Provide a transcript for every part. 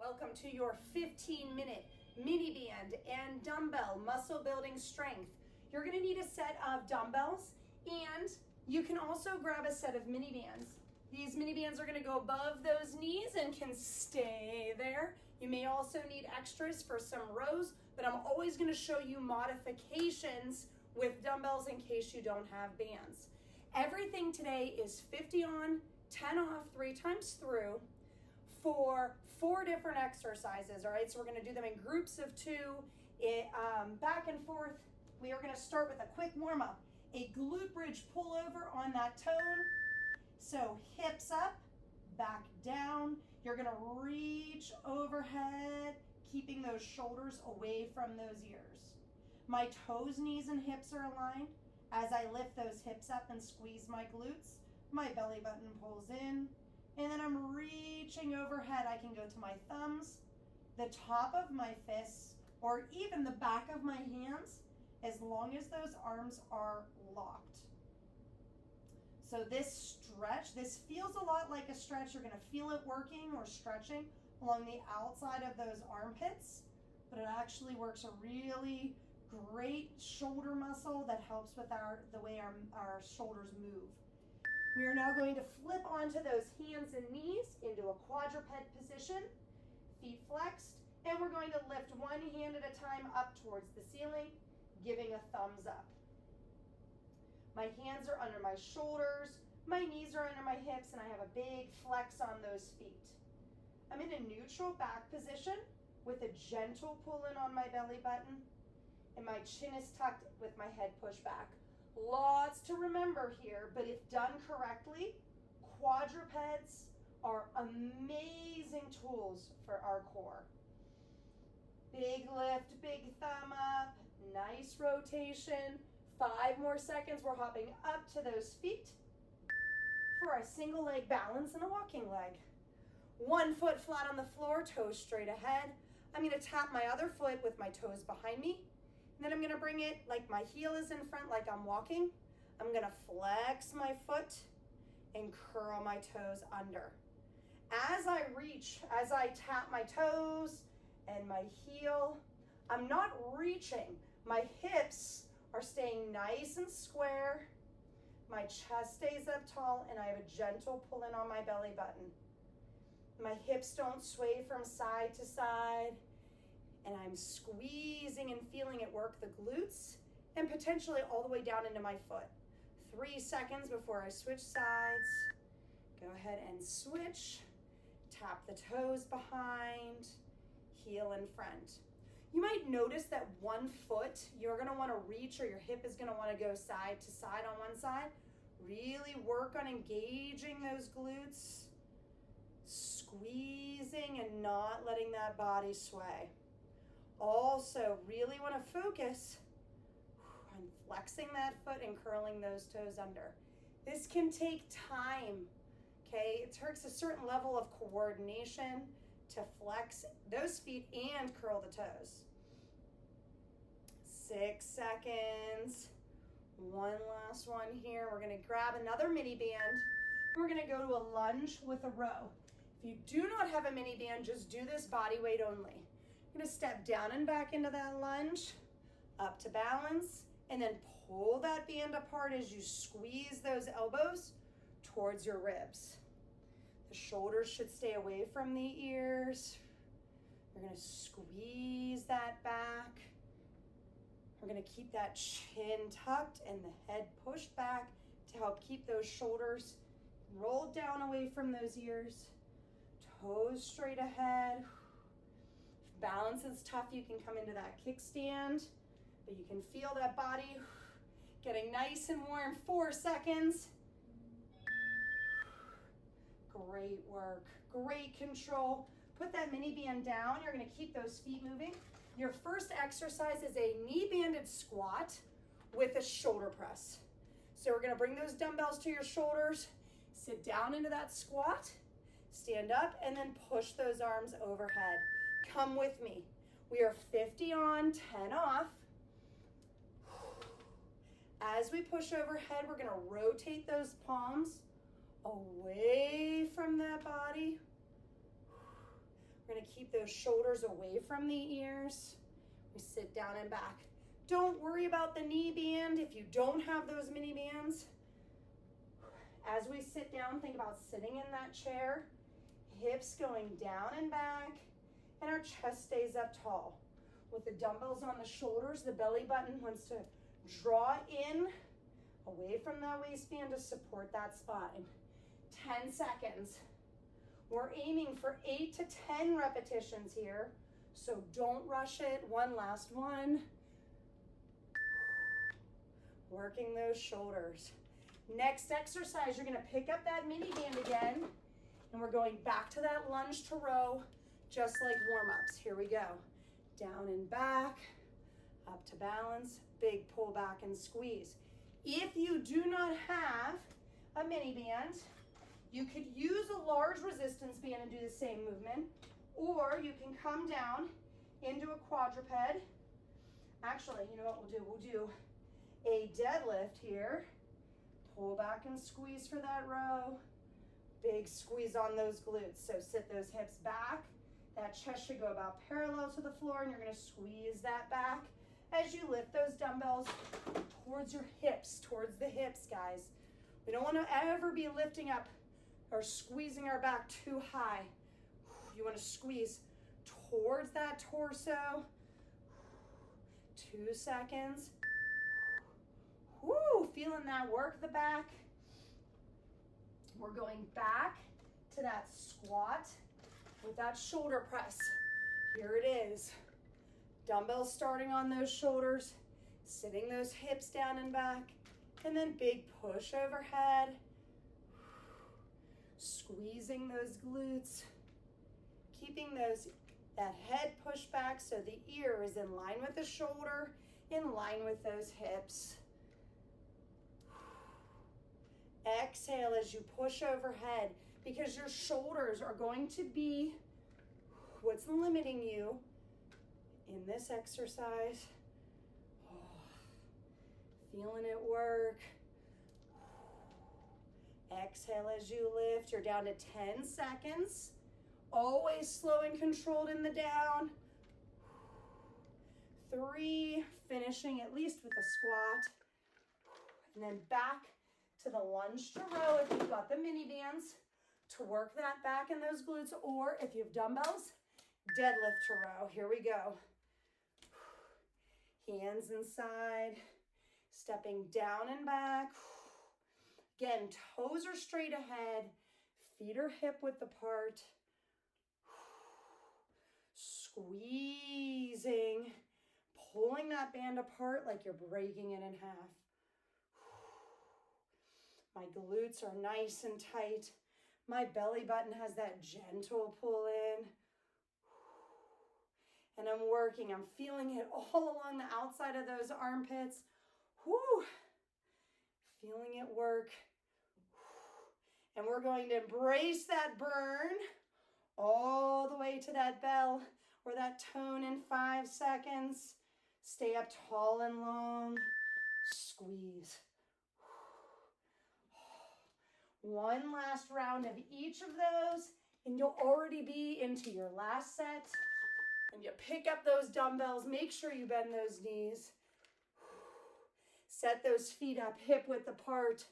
Welcome to your 15-minute mini band and dumbbell muscle building strength. You're gonna need a set of dumbbells and you can also grab a set of mini bands. These mini bands are gonna go above those knees and can stay there. You may also need extras for some rows, but I'm always gonna show you modifications with dumbbells in case you don't have bands. Everything today is 50 on, 10 off, 3 times through, for 4 different exercises, all right? So we're gonna do them in groups of 2, back and forth. We are gonna start with a quick warm up, a glute bridge pullover on that tone. So hips up, back down. You're gonna reach overhead, keeping those shoulders away from those ears. My toes, knees, and hips are aligned. As I lift those hips up and squeeze my glutes, my belly button pulls in. And then I'm reaching overhead. I can go to my thumbs, the top of my fists, or even the back of my hands, as long as those arms are locked. So this stretch, this feels a lot like a stretch. You're gonna feel it working or stretching along the outside of those armpits, but it actually works a really great shoulder muscle that helps with the way our shoulders move. We are now going to flip onto those hands and knees into a quadruped position, feet flexed, and we're going to lift one hand at a time up towards the ceiling, giving a thumbs up. My hands are under my shoulders, my knees are under my hips, and I have a big flex on those feet. I'm in a neutral back position with a gentle pull in on my belly button, and my chin is tucked with my head pushed back. Lots to remember here, but if done correctly, quadrupeds are amazing tools for our core. Big lift, big thumb up, nice rotation. 5 more seconds, we're hopping up to those feet for a single leg balance and a walking leg. 1 foot flat on the floor, toes straight ahead. I'm gonna tap my other foot with my toes behind me. And then I'm gonna bring it like my heel is in front, like I'm walking. I'm gonna flex my foot and curl my toes under. As I reach, as I tap my toes and my heel, I'm not reaching. My hips are staying nice and square. My chest stays up tall and I have a gentle pull in on my belly button. My hips don't sway from side to side. And I'm squeezing and feeling it work the glutes and potentially all the way down into my foot. 3 seconds before I switch sides. Go ahead and switch. Tap the toes behind, heel in front. You might notice that 1 foot, you're gonna wanna reach, or your hip is gonna wanna go side to side on one side. Really work on engaging those glutes, squeezing and not letting that body sway. Also, really want to focus on flexing that foot and curling those toes under. This can take time, okay? It takes a certain level of coordination to flex those feet and curl the toes. 6 seconds. 1 last one here. We're going to grab another mini band. We're going to go to a lunge with a row. If you do not have a mini band, just do this body weight only. You're gonna step down and back into that lunge, up to balance, and then pull that band apart as you squeeze those elbows towards your ribs. The shoulders should stay away from the ears. You're gonna squeeze that back. We're gonna keep that chin tucked and the head pushed back to help keep those shoulders rolled down away from those ears. Toes straight ahead. Balance is tough, you can come into that kickstand, but you can feel that body getting nice and warm. 4 seconds. Great work, great control. Put that mini band down. You're gonna keep those feet moving. Your first exercise is a knee banded squat with a shoulder press. So we're gonna bring those dumbbells to your shoulders, sit down into that squat, stand up, and then push those arms overhead. Come with me. We are 50 on, 10 off. As we push overhead, we're gonna rotate those palms away from that body. We're We're gonna keep those shoulders away from the ears. We sit down and back. Don't worry about the knee band if you don't have those mini bands. As we sit down, think about sitting in that chair, hips going down and back, and our chest stays up tall. With the dumbbells on the shoulders, the belly button wants to draw in away from that waistband to support that spine. 10 seconds. We're aiming for 8 to 10 repetitions here, so don't rush it. One last one. Working those shoulders. Next exercise, you're gonna pick up that mini band again, and we're going back to that lunge to row, just like warm-ups. Here we go. Down and back, up to balance, big pull back and squeeze. If you do not have a mini band, you could use a large resistance band and do the same movement, or you can come down into a quadruped. Actually, you know what we'll do? We'll do a deadlift here. Pull back and squeeze for that row. Big squeeze on those glutes. So sit those hips back. That chest should go about parallel to the floor, and you're gonna squeeze that back as you lift those dumbbells towards your hips, towards the hips, guys. We don't wanna ever be lifting up or squeezing our back too high. You wanna squeeze towards that torso. 2 seconds. Woo, feeling that work the back. We're going back to that squat with that shoulder press. Here it is. Dumbbells starting on those shoulders, sitting those hips down and back, and then big push overhead. Squeezing those glutes, keeping that head pushed back so the ear is in line with the shoulder, in line with those hips. Exhale as you push overhead, because your shoulders are going to be what's limiting you in this exercise. Oh, feeling it work. Exhale as you lift. You're down to 10 seconds. Always slow and controlled in the down. 3, finishing at least with a squat. And then back to the lunge to row if you've got the mini bands to work that back and those glutes, or if you have dumbbells, deadlift to row. Here we go. Hands inside, stepping down and back. Again, toes are straight ahead, feet are hip width apart. Squeezing, pulling that band apart like you're breaking it in half. My glutes are nice and tight. My belly button has that gentle pull in. And I'm working, I'm feeling it all along the outside of those armpits. Whew. Feeling it work. And we're going to embrace that burn all the way to that bell or that tone in 5 seconds. Stay up tall and long. Squeeze. One last round of each of those, and you'll already be into your last set. And you pick up those dumbbells, make sure you bend those knees. Set those feet up, hip width apart.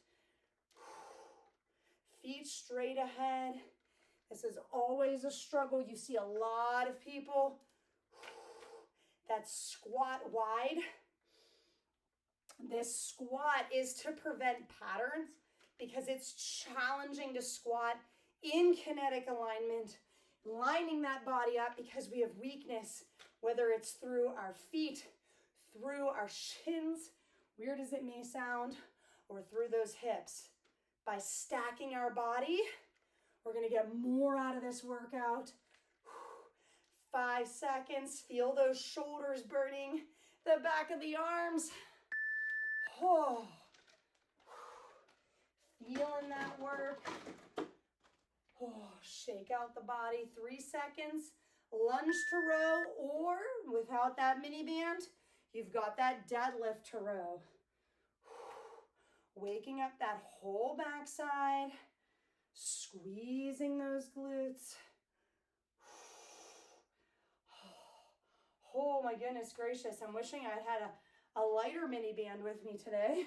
Feet straight ahead. This is always a struggle. You see a lot of people that squat wide. This squat is to prevent patterns, because it's challenging to squat in kinetic alignment, lining that body up because we have weakness, whether it's through our feet, through our shins, weird as it may sound, or through those hips. By stacking our body, we're gonna get more out of this workout. 5 seconds, feel those shoulders burning, the back of the arms. Oh. Feeling that work. Oh, shake out the body. 3 seconds. Lunge to row, or without that mini band, you've got that deadlift to row. Waking up that whole backside. Squeezing those glutes. Oh my goodness gracious. I'm wishing I had a lighter mini band with me today.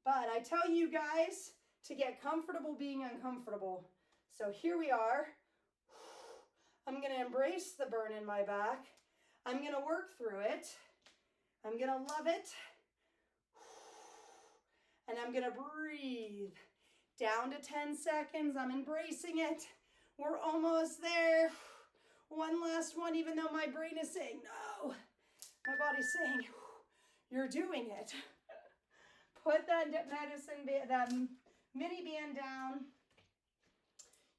But I tell you guys to get comfortable being uncomfortable. So here we are. I'm going to embrace the burn in my back. I'm going to work through it. I'm going to love it. And I'm going to breathe. Down to 10 seconds. I'm embracing it. We're almost there. One last one, even though my brain is saying no. My body's saying, you're doing it. Put that mini band down.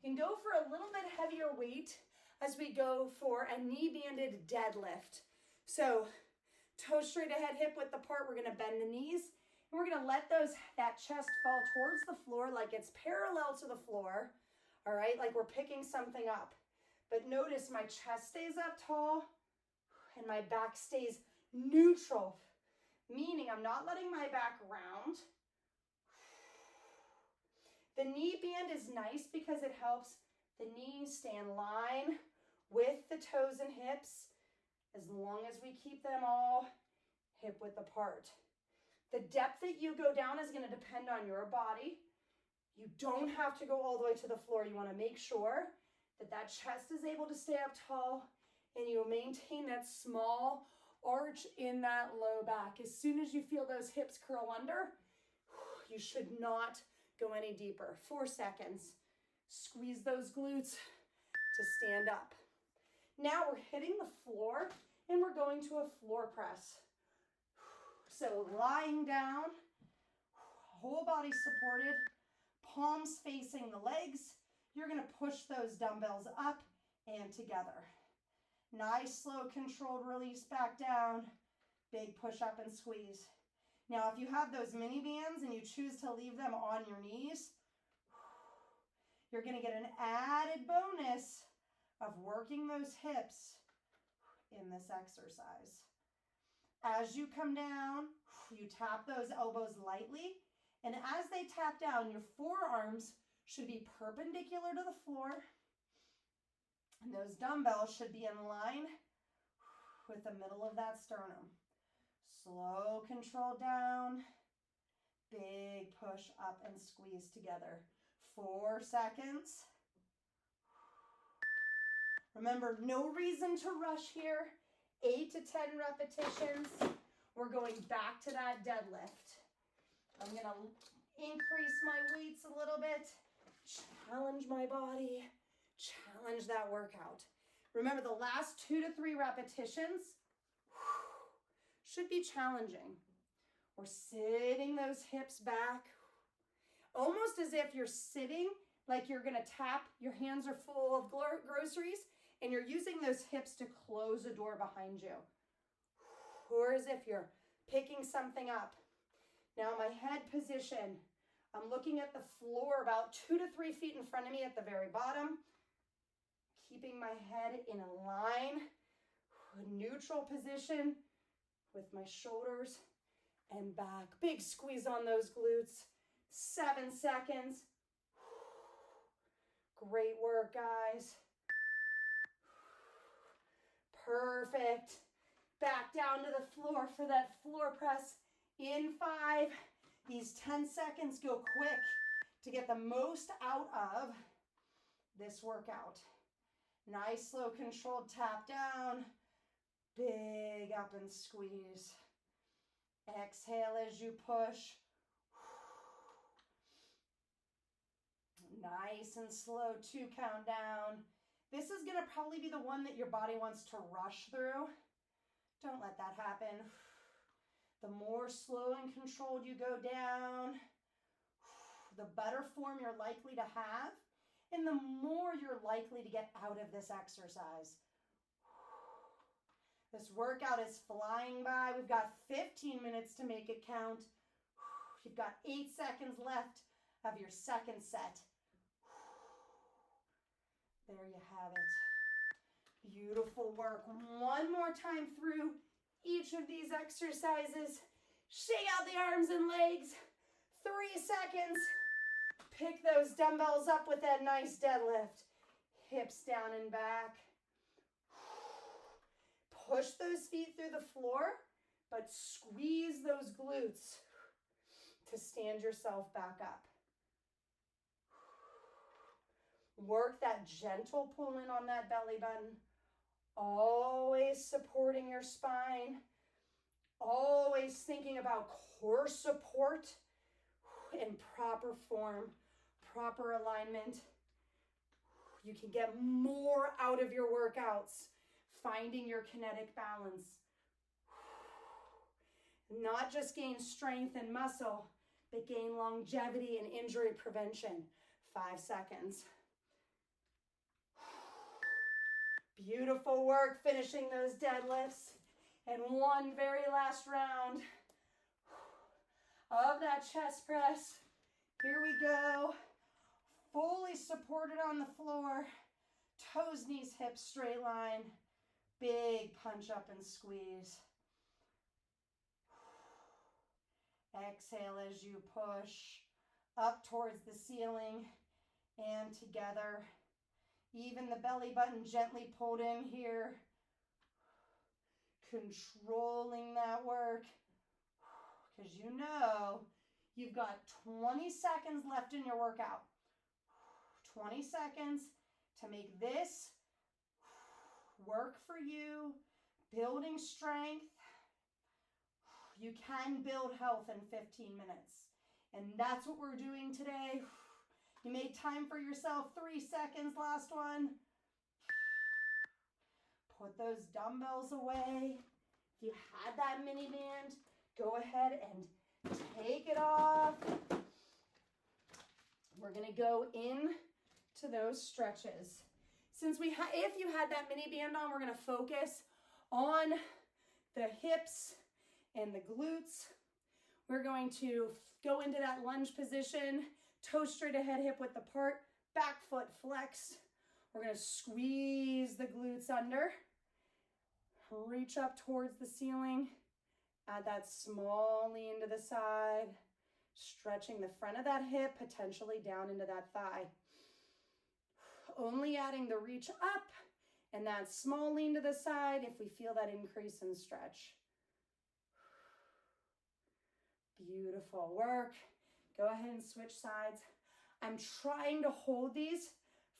You can go for a little bit heavier weight as we go for a knee banded deadlift. So toes straight ahead, hip width apart. We're going to bend the knees and we're going to let that chest fall towards the floor like it's parallel to the floor. All right, like we're picking something up. But notice my chest stays up tall and my back stays neutral, meaning I'm not letting my back round. The knee band is nice because it helps the knees stay in line with the toes and hips as long as we keep them all hip width apart. The depth that you go down is going to depend on your body. You don't have to go all the way to the floor. You want to make sure that that chest is able to stay up tall and you maintain that small arch in that low back. As soon as you feel those hips curl under, you should not go any deeper. 4 seconds. Squeeze those glutes to stand up. Now we're hitting the floor and we're going to a floor press. So lying down, whole body supported, palms facing the legs. You're going to push those dumbbells up and together. Nice, slow, controlled release back down. Big push up and squeeze. Now, if you have those mini bands and you choose to leave them on your knees, you're going to get an added bonus of working those hips in this exercise. As you come down, you tap those elbows lightly, and as they tap down, your forearms should be perpendicular to the floor, and those dumbbells should be in line with the middle of that sternum. Slow control down, big push up and squeeze together. 4 seconds. Remember, no reason to rush here. 8 to 10 repetitions. We're going back to that deadlift. I'm going to increase my weights a little bit, challenge my body, challenge that workout. Remember, the last 2 to 3 repetitions should be challenging. We're sitting those hips back, almost as if you're sitting like you're gonna tap, your hands are full of groceries, and you're using those hips to close a door behind you. Or as if you're picking something up. Now my head position, I'm looking at the floor about 2 to 3 feet in front of me at the very bottom, keeping my head in a line, neutral position with my shoulders and back. Big squeeze on those glutes. 7 seconds. Great work, guys. Perfect. Back down to the floor for that floor press in 5. These 10 seconds go quick to get the most out of this workout. Nice, slow, controlled tap down. Big up and squeeze. Exhale as you push. Nice and slow 2 count down. This is going to probably be the one that your body wants to rush through. Don't let that happen. The more slow and controlled you go down, the better form you're likely to have, and the more you're likely to get out of this exercise. This workout is flying by. We've got 15 minutes to make it count. You've got 8 seconds left of your second set. There you have it. Beautiful work. One more time through each of these exercises. Shake out the arms and legs. 3 seconds. Pick those dumbbells up with that nice deadlift. Hips down and back. Push those feet through the floor, but squeeze those glutes to stand yourself back up. Work that gentle pull in on that belly button. Always supporting your spine. Always thinking about core support in proper form, proper alignment. You can get more out of your workouts, finding your kinetic balance. Not just gain strength and muscle, but gain longevity and injury prevention. 5 seconds. Beautiful work finishing those deadlifts. And one very last round of that chest press. Here we go. Fully supported on the floor. Toes, knees, hips, straight line. Big punch up and squeeze. Exhale as you push up towards the ceiling and together. Even the belly button gently pulled in here. Controlling that work. Because you know you've got 20 seconds left in your workout. 20 seconds to make this work for you. Building strength. You can build health in 15 minutes. And that's what we're doing today. You made time for yourself. 3 seconds, last one. Put those dumbbells away. If you had that mini band, go ahead and take it off. We're gonna go in to those stretches. Since if you had that mini band on, we're gonna focus on the hips and the glutes. We're going to go into that lunge position, toes straight ahead, hip width apart, back foot flexed. We're gonna squeeze the glutes under, reach up towards the ceiling, add that small lean to the side, stretching the front of that hip, potentially down into that thigh. Only adding the reach up and that small lean to the side if we feel that increase in stretch. Beautiful work. Go ahead and switch sides. I'm trying to hold these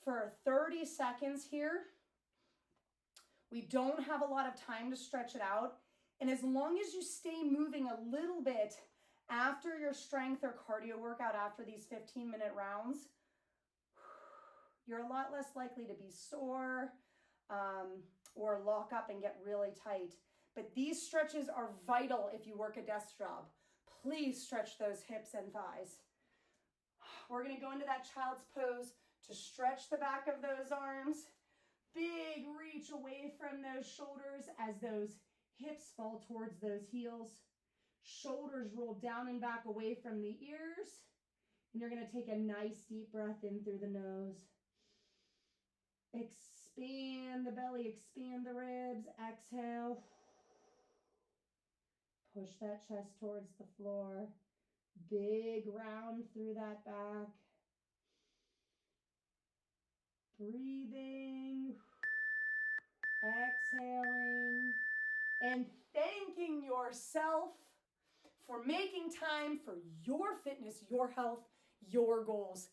for 30 seconds here. We don't have a lot of time to stretch it out. And as long as you stay moving a little bit after your strength or cardio workout, after these 15-minute rounds, you're a lot less likely to be sore or lock up and get really tight. But these stretches are vital if you work a desk job. Please stretch those hips and thighs. We're gonna go into that child's pose to stretch the back of those arms. Big reach away from those shoulders as those hips fall towards those heels. Shoulders roll down and back away from the ears. And you're gonna take a nice deep breath in through the nose. Expand the belly, expand the ribs. Exhale. Push that chest towards the floor. Big round through that back. Breathing. Exhaling. And thanking yourself for making time for your fitness, your health, your goals.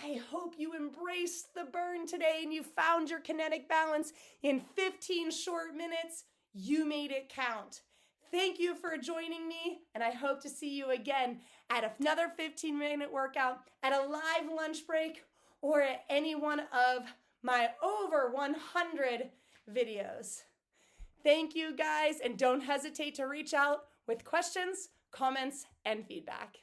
I hope you embraced the burn today and you found your kinetic balance in 15 short minutes. You made it count. Thank you for joining me, and I hope to see you again at another 15-minute workout, at a live lunch break, or at any one of my over 100 videos. Thank you guys, and don't hesitate to reach out with questions, comments, and feedback.